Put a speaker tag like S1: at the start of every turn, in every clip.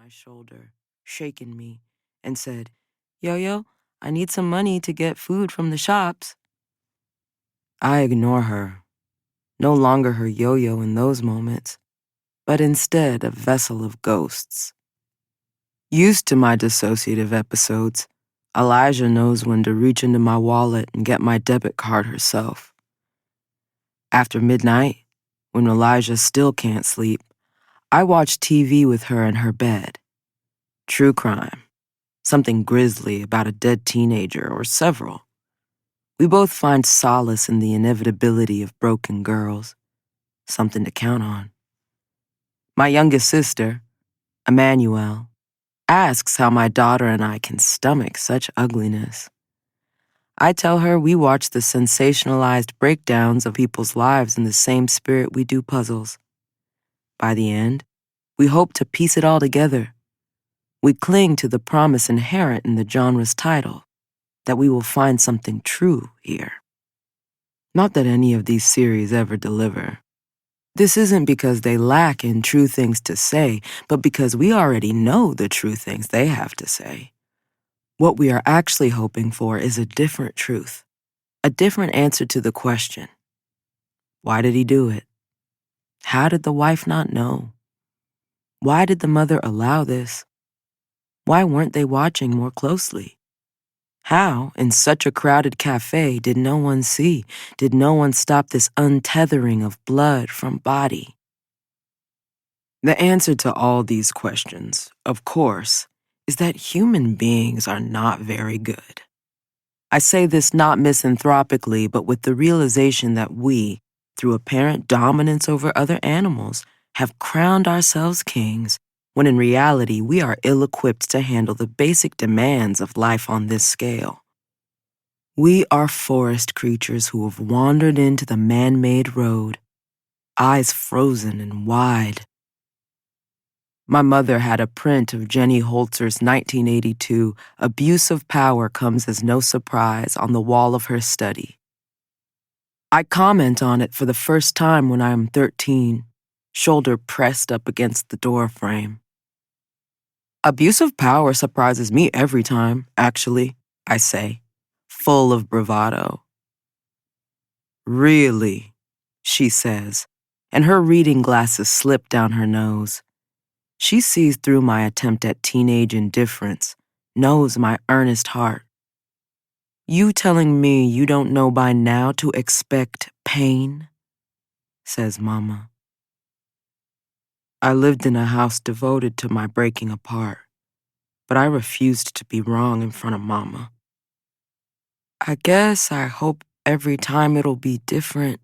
S1: my shoulder, shaking me, and said, "Yo-yo, I need some money to get food from the shops." I ignore her, no longer her yo-yo in those moments, but instead a vessel of ghosts. Used to my dissociative episodes, Elijah knows when to reach into my wallet and get my debit card herself. After midnight, when Elijah still can't sleep, I watch TV with her in her bed. True crime, something grisly about a dead teenager or several. We both find solace in the inevitability of broken girls, something to count on. My youngest sister, Emmanuel, asks how my daughter and I can stomach such ugliness. I tell her we watch the sensationalized breakdowns of people's lives in the same spirit we do puzzles. By the end, we hope to piece it all together. We cling to the promise inherent in the genre's title, that we will find something true here. Not that any of these series ever deliver. This isn't because they lack in true things to say, but because we already know the true things they have to say. What we are actually hoping for is a different truth, a different answer to the question. Why did he do it? How did the wife not know? Why did the mother allow this? Why weren't they watching more closely? How, in such a crowded cafe, did no one see, did no one stop this untethering of blood from body? The answer to all these questions, of course, is that human beings are not very good. I say this not misanthropically, but with the realization that we, through apparent dominance over other animals, have crowned ourselves kings, when in reality we are ill-equipped to handle the basic demands of life on this scale. We are forest creatures who have wandered into the man-made road, eyes frozen and wide. My mother had a print of Jenny Holzer's 1982 Abuse of Power Comes as No Surprise on the wall of her study. I comment on it for the first time when I am 13, shoulder pressed up against the door frame. Abuse of power surprises me every time, actually, I say, full of bravado. Really, she says, and her reading glasses slip down her nose. She sees through my attempt at teenage indifference, knows my earnest heart. You telling me you don't know by now to expect pain? Says Mama. I lived in a house devoted to my breaking apart, but I refused to be wrong in front of Mama. I guess I hope every time it'll be different.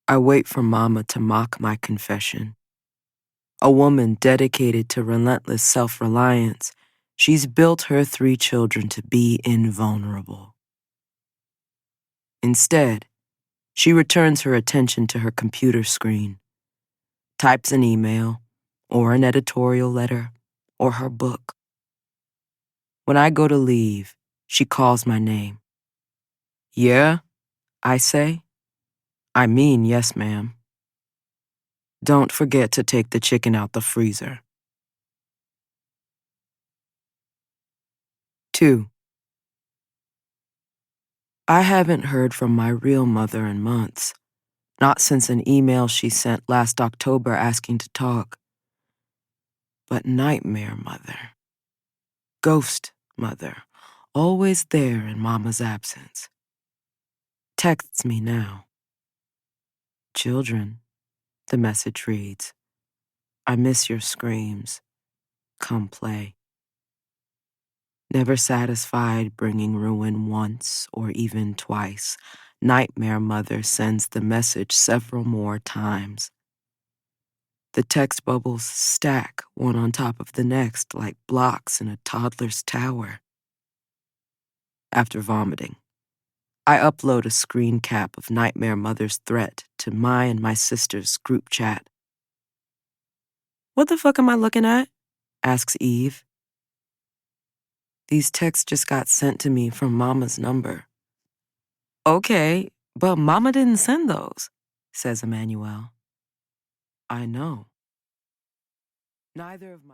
S1: I wait for Mama to mock my confession. A woman dedicated to relentless self-reliance, she's built her 3 children to be invulnerable. Instead, she returns her attention to her computer screen, types an email, or an editorial letter, or her book. When I go to leave, she calls my name. Yeah, I say. I mean yes, ma'am. Don't forget to take the chicken out the freezer. 2. I haven't heard from my real mother in months, not since an email she sent last October asking to talk. But nightmare mother, ghost mother, always there in Mama's absence, texts me now. Children, the message reads, I miss your screams. Come play. Never satisfied bringing ruin once or even twice, Nightmare Mother sends the message several more times. The text bubbles stack one on top of the next like blocks in a toddler's tower. After vomiting, I upload a screen cap of Nightmare Mother's threat to my and my sister's group chat. What the fuck am I looking at? Asks Eve. These texts just got sent to me from Mama's number. Okay, but Mama didn't send those, says Emmanuel. I know. Neither of my